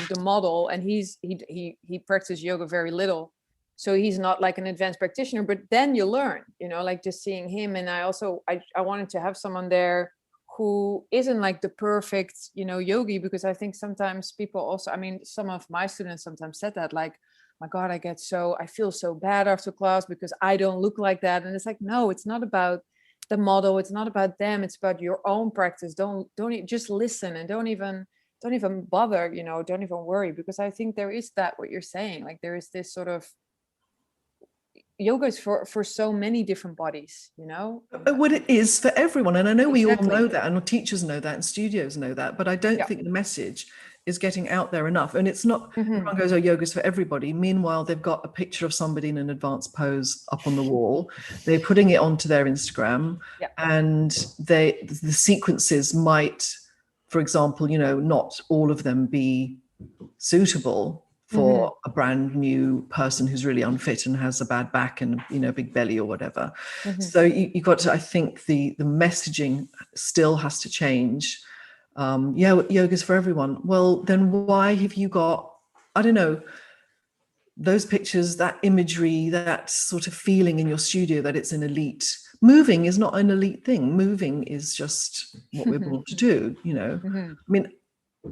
the model, and he practiced yoga very little. So he's not like an advanced practitioner, but then you learn, like just seeing him. And I wanted to have someone there who isn't like the perfect, yogi, because I think sometimes people also, some of my students sometimes said that, like, my God, I feel so bad after class because I don't look like that. And it's like, no, it's not about the model. It's not about them. It's about your own practice. Don't just listen, and don't even bother, don't even worry, because I think there is that, what you're saying, like there is this sort of, yoga is for so many different bodies, What it is for everyone. And I know we all know that, and teachers know that, and studios know that, but I don't think the message is getting out there enough. And it's not, everyone goes, oh, yoga's for everybody. Meanwhile, they've got a picture of somebody in an advanced pose up on the wall. They're putting it onto their Instagram, and the sequences might, for example, not all of them be suitable for a brand new person who's really unfit and has a bad back and a big belly or whatever. So you got to, I think the messaging still has to change. Yoga's for everyone. Well, then why have you got, I don't know, those pictures, that imagery, that sort of feeling in your studio that it's an elite? Moving is not an elite thing. Moving is just what we're born to do,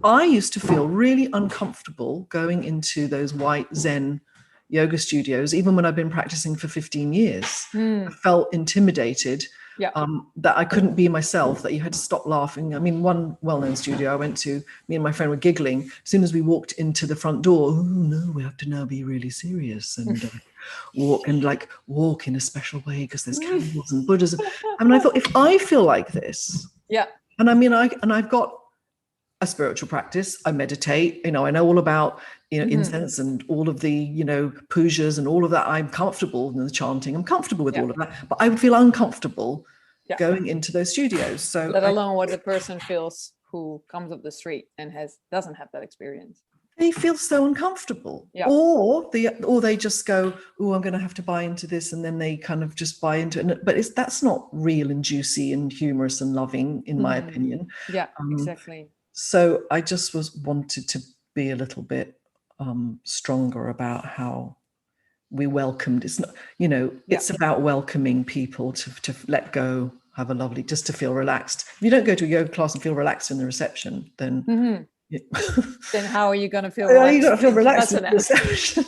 I used to feel really uncomfortable going into those white Zen yoga studios, even when I've been practicing for 15 years. I felt intimidated that I couldn't be myself, that you had to stop laughing. One well-known studio I went to, me and my friend were giggling. As soon as we walked into the front door, oh no, we have to now be really serious and walk in a special way because there's candles and Buddhas. I thought, if I feel like this, and I've got a spiritual practice, I meditate, I know all about incense and all of the pujas and all of that. I'm comfortable in the chanting, I'm comfortable with all of that, but I would feel uncomfortable going into those studios. So let alone what the person feels who comes up the street and doesn't have that experience. They feel so uncomfortable, or they just go, oh, I'm going to have to buy into this, and then they kind of just buy into it. But that's not real and juicy and humorous and loving, in my opinion. Exactly. So I just wanted to be a little bit stronger about how we welcomed. It's not, it's about welcoming people to let go, have a lovely, just to feel relaxed. If you don't go to a yoga class and feel relaxed in the reception, then then how are you going to feel relaxed? You don't feel relaxed in the reception.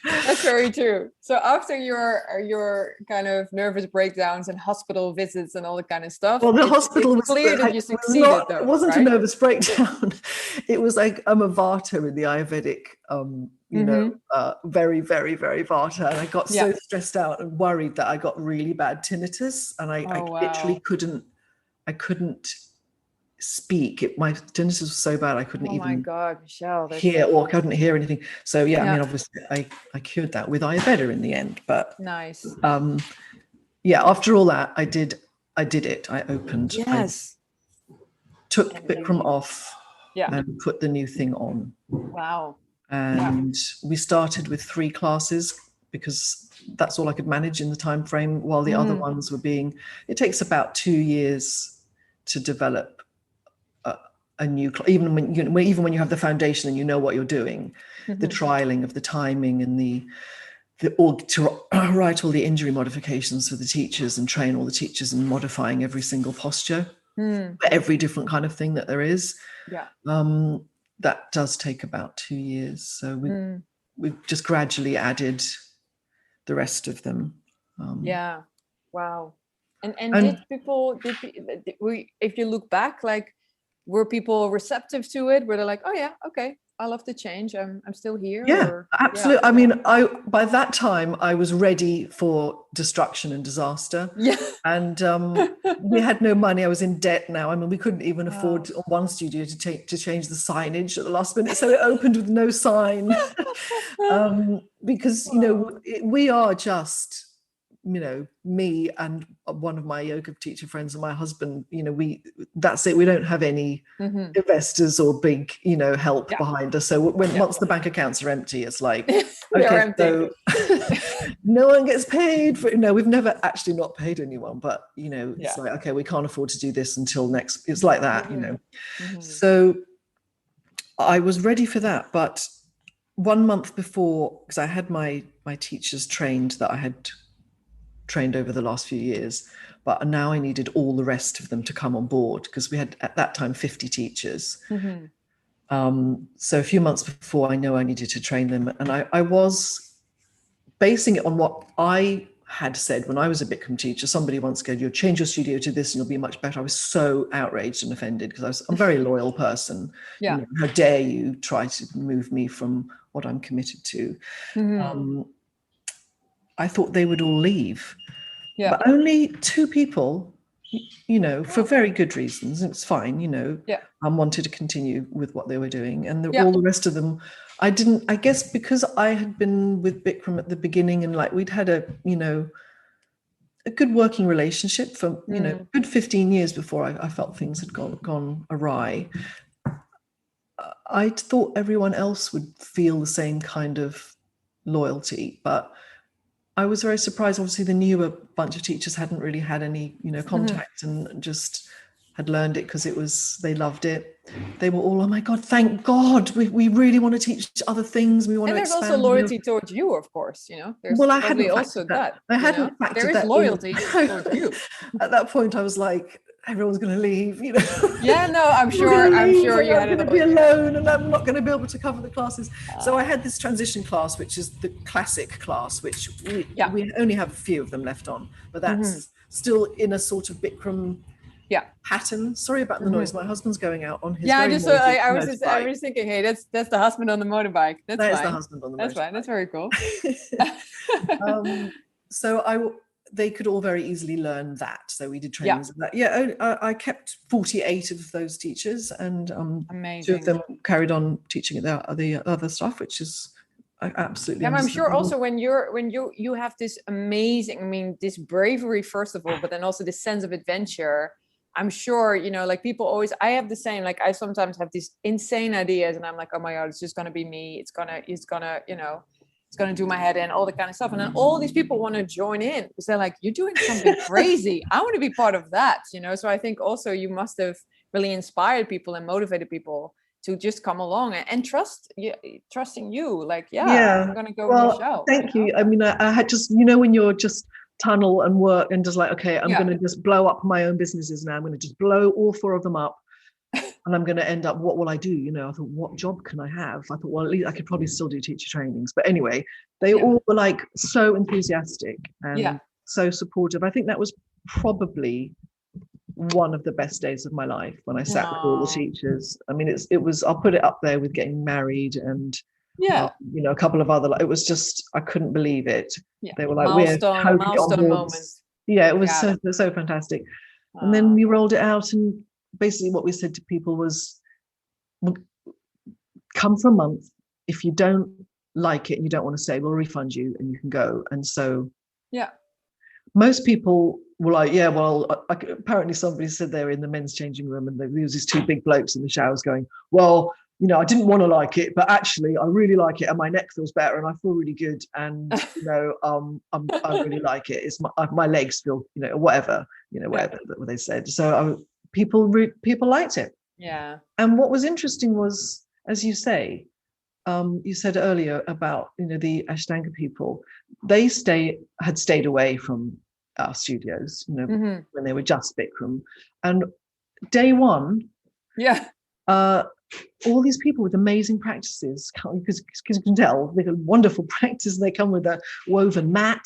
That's very true. So after your kind of nervous breakdowns and hospital visits and all that kind of stuff, well, the hospital was clear that you succeeded. It wasn't a nervous breakdown. It was like I'm a Vata in the Ayurvedic, very, very, very Vata. And I got so stressed out and worried that I got really bad tinnitus, and I literally couldn't speak. My tinnitus was so bad I couldn't even. Oh my God, Michele, hear or couldn't hear anything. So obviously I cured that with Ayurveda in the end. But nice. After all that, I did it. I opened. Yes. I took Bikram off and put the new thing on. Wow. And we started with 3 classes because that's all I could manage in the time frame, while the other ones were being. It takes about 2 years to develop a new, even when you have the foundation and you know what you're doing, the trialing of the timing and to write all the injury modifications for the teachers and train all the teachers in modifying every single posture, every different kind of thing that there is. That does take about 2 years. So we've just gradually added the rest of them. Wow. And did people, if you look back, like, were people receptive to it? Were they like, oh yeah, okay, I love the change, I'm still here? Yeah, absolutely. By that time I was ready for destruction and disaster. And we had no money. I was in debt now. we couldn't even afford one studio to change the signage at the last minute, so it opened with no sign. Because we are just me and one of my yoga teacher friends and my husband, that's it. We don't have any investors or big, help behind us. So once the bank accounts are empty, it's like, okay, so no one gets paid for. No, we've never actually not paid anyone, but it's like, okay, we can't afford to do this until next. It's like that, So I was ready for that, but 1 month before, because I had my teachers trained that I had trained over the last few years, but now I needed all the rest of them to come on board, because we had at that time 50 teachers. So a few months before, I know I needed to train them, and I was basing it on what I had said when I was a Bikram teacher. Somebody once said, "You'll change your studio to this and you'll be much better." I was so outraged and offended, because I'm a very loyal person. Yeah. You know, how dare you try to move me from what I'm committed to? I thought they would all leave. Yeah. But only 2 people, you know, for very good reasons, and it's fine, you know, wanted to continue with what they were doing. And all the rest of them, I guess because I had been with Bikram at the beginning, and like we'd had a good working relationship for, you know, good 15 years before I felt things had gone awry. I thought everyone else would feel the same kind of loyalty, but I was very surprised. Obviously, the newer bunch of teachers hadn't really had any, you know, contact, and just had learned it because they loved it. They were all, "Oh my God, thank God. We really want to teach other things. We want to expand." And there's also loyalty towards you, of course, you know. There's I hadn't also that. I hadn't factored there is that loyalty towards you. At that point, I was like, everyone's going to leave, you know. Yeah, no, I'm sure you had it. I'm going to be alone, and I'm not going to be able to cover the classes. So I had this transition class, which is the classic class, which we only have a few of them left on, but that's still in a sort of Bikram pattern. Sorry about the noise. My husband's going out on his I was thinking, hey, that's the husband on the motorbike. That's fine. The husband on the motorbike. That's fine. That's very cool. So they could all very easily learn that. So we did trainings of that. I kept 48 of those teachers, and amazing. 2 of them carried on teaching the other stuff, which is absolutely. I'm sure also when you have this amazing, I mean, this bravery first of all, but then also this sense of adventure. I'm sure, you know, like people always, I have the same, like I sometimes have these insane ideas, and I'm like, oh my God, it's just gonna be me. It's gonna, you know, it's going to do my head in, all the kind of stuff. And then all these people want to join in because they're like, you're doing something crazy. I want to be part of that, you know? So I think also you must have really inspired people and motivated people to just come along and trusting you. Like, I'm going to go with the show. Thank you. I mean, I had just, you know, when you're just tunnel and work and just like, okay, I'm going to just blow up my own businesses now. I'm going to just blow all 4 of them up. And I'm going to end up, what will I do? You know, I thought, what job can I have? I thought, well, at least I could probably still do teacher trainings. But anyway, they all were like so enthusiastic and so supportive. I think that was probably one of the best days of my life when I sat with all the teachers. I mean, it was, I'll put it up there with getting married and, you know, a couple of other, it was just, I couldn't believe it. They were like, milestone moments. Yeah, it was so fantastic. And then we rolled it out, and basically what we said to people was, come for a month. If you don't like it and you don't want to stay, we'll refund you and you can go. And so most people were like, apparently somebody said they were in the men's changing room and there was these 2 big blokes in the showers going, well, you know, I didn't want to like it, but actually I really like it and my neck feels better and I feel really good, and you know, I really like it. It's my legs feel, you know, whatever they said. So people liked it. Yeah. And what was interesting was, as you say, you said earlier about, you know, the Ashtanga people, they had stayed away from our studios, you know, when they were just Bikram. And day one, all these people with amazing practices, because you can tell they got wonderful practice, and they come with a woven mat,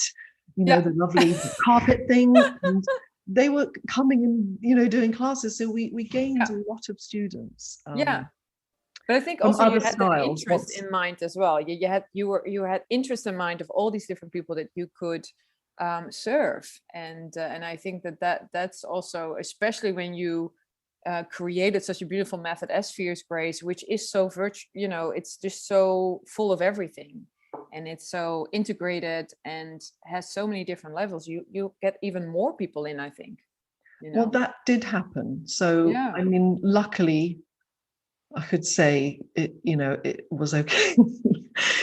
you know, the lovely carpet thing. And they were coming and, you know, doing classes. So we gained a lot of students. But I think also you had that interest in mind as well. You had interest in mind of all these different people that you could serve, and I think that's also, especially when you created such a beautiful method as Fierce Grace, which is so you know, it's just so full of everything, and it's so integrated and has so many different levels. You get even more people in, I think. You know? Well, that did happen. So I mean, luckily, I could say it, you know, it was okay.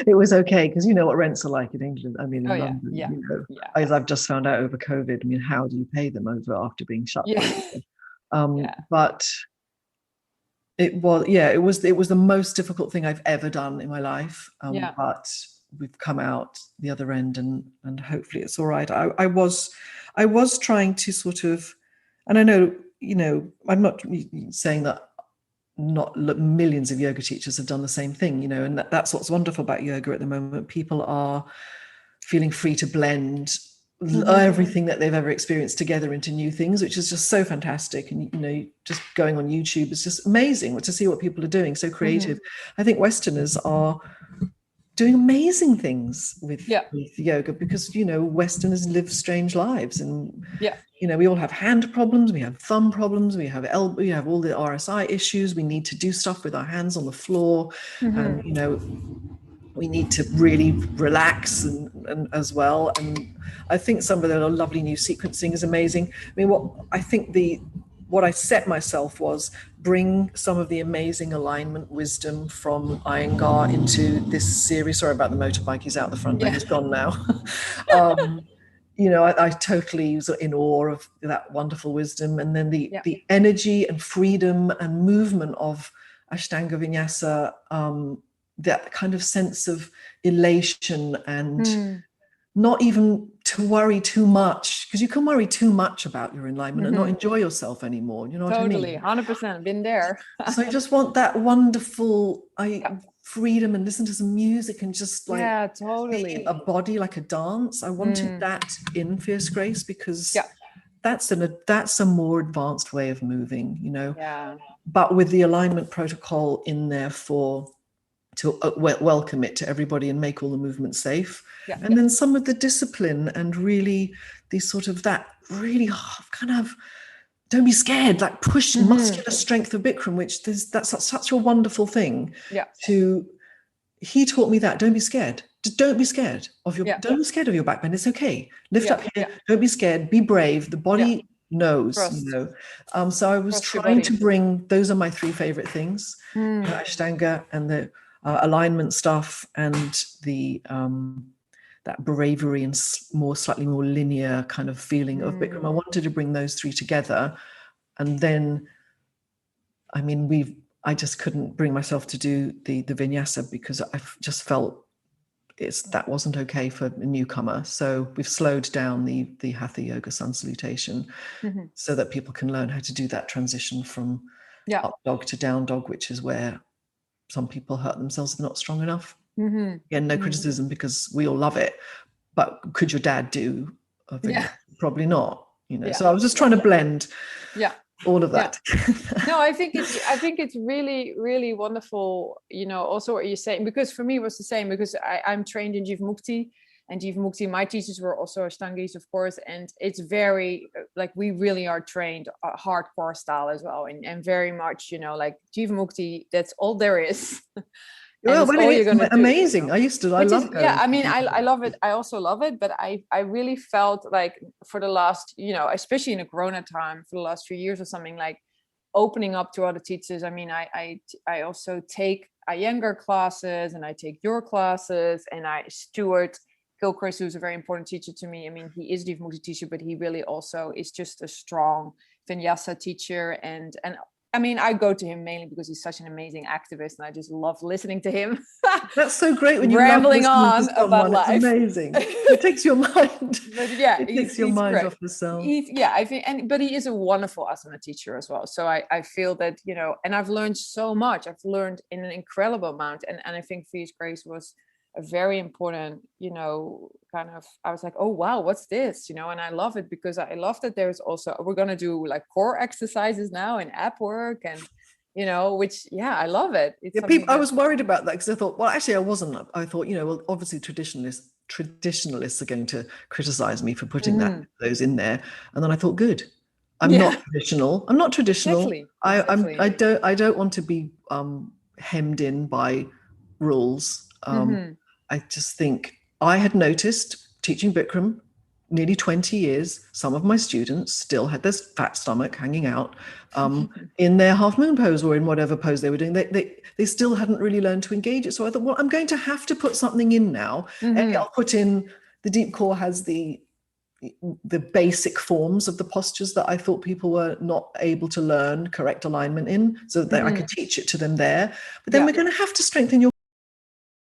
It was okay because you know what rents are like in England. I mean, in London, you know, as I've just found out over COVID. I mean, how do you pay them over after being shut down? But It was, yeah, it was the most difficult thing I've ever done in my life. But we've come out the other end, and hopefully it's all right. I was trying to sort of, and I know, I'm not saying that not millions of yoga teachers have done the same thing, and that's what's wonderful about yoga at the moment. People are feeling free to blend everything that they've ever experienced together into new things, which is just so fantastic. And just going on YouTube is just amazing to see what people are doing, so creative. I think Westerners are doing amazing things with yoga, because Westerners live strange lives, and we all have hand problems, we have thumb problems, we have we have all the RSI issues. We need to do stuff with our hands on the floor, and we need to really relax and as well. And I think some of the lovely new sequencing is amazing. I mean, what I set myself was bring some of the amazing alignment wisdom from Iyengar into this series. Sorry about the motorbike, he's out the front, but he's gone now. I totally was in awe of that wonderful wisdom. And then the energy and freedom and movement of Ashtanga Vinyasa, that kind of sense of elation and not even to worry too much, because you can worry too much about your alignment and not enjoy yourself anymore. You know what I mean? Totally, 100%, been there. So I just want that wonderful freedom and listen to some music and just like totally a body like a dance. I wanted that in Fierce Grace, because that's a more advanced way of moving, but with the alignment protocol in there to welcome it to everybody and make all the movements safe. And then some of the discipline and really the sort of that really kind of don't be scared, like push muscular strength of Bikram, which that's such a wonderful thing. He taught me that. Don't be scared. Just don't be scared of your don't be scared of your back bend. It's okay. Lift up here. Don't be scared. Be brave. The body knows, so I was trying to bring, those are my three favorite things, Ashtanga and the alignment stuff, and the that bravery and slightly more linear kind of feeling of Bikram. I wanted to bring those three together. And then, I mean, I just couldn't bring myself to do the vinyasa, because I just felt that wasn't okay for a newcomer. So we've slowed down the Hatha yoga sun salutation so that people can learn how to do that transition from up dog to down dog, which is where some people hurt themselves if they're not strong enough. Again, no criticism, because we all love it. But could your dad do a vinyasa? Probably not. So I was just trying to blend all of that. No, I think it's really, really wonderful, also what you're saying, because for me it was the same, because I'm trained in Jivamukti, and Jivamukti, my teachers were also Ashtangis, of course, and it's very, like, we really are trained hardcore style as well, and very much, like Jivamukti, that's all there is. Well, it's amazing. I love it. Yeah, I mean, I love it. I also love it, but I really felt like for the last, especially in the Corona time, for the last few years or something, like opening up to other teachers. I mean, I also take Iyengar classes, and I take your classes, and Stuart Gilchrist, who's a very important teacher to me. I mean, he is a Jivamukti teacher, but he really also is just a strong Vinyasa teacher, and I mean, I go to him mainly because he's such an amazing activist, and I just love listening to him. That's so great when you rambling on about life. It's amazing. It takes your mind. But it takes your mind great. Off the self. I think, but he is a wonderful asana teacher as well. So I feel that, and I've learned so much. I've learned in an incredible amount, and I think Fierce Grace was a very important, kind of, I was like, oh, wow, what's this? And I love it, because I love that there's also, we're going to do like core exercises now and app work, and, which, I love it. I was worried about that, because I thought, well, actually I wasn't. I thought, well, obviously traditionalists are going to criticize me for putting those in there. And then I thought, good. I'm not traditional. Exactly. I don't want to be hemmed in by rules. I just think I had noticed teaching Bikram nearly 20 years, some of my students still had this fat stomach hanging out in their half moon pose or in whatever pose they were doing. They still hadn't really learned to engage it. So I thought, well, I'm going to have to put something in now. And I'll put in the deep core has the the basic forms of the postures that I thought people were not able to learn correct alignment in, so that I could teach it to them there. But then we're going to have to strengthen your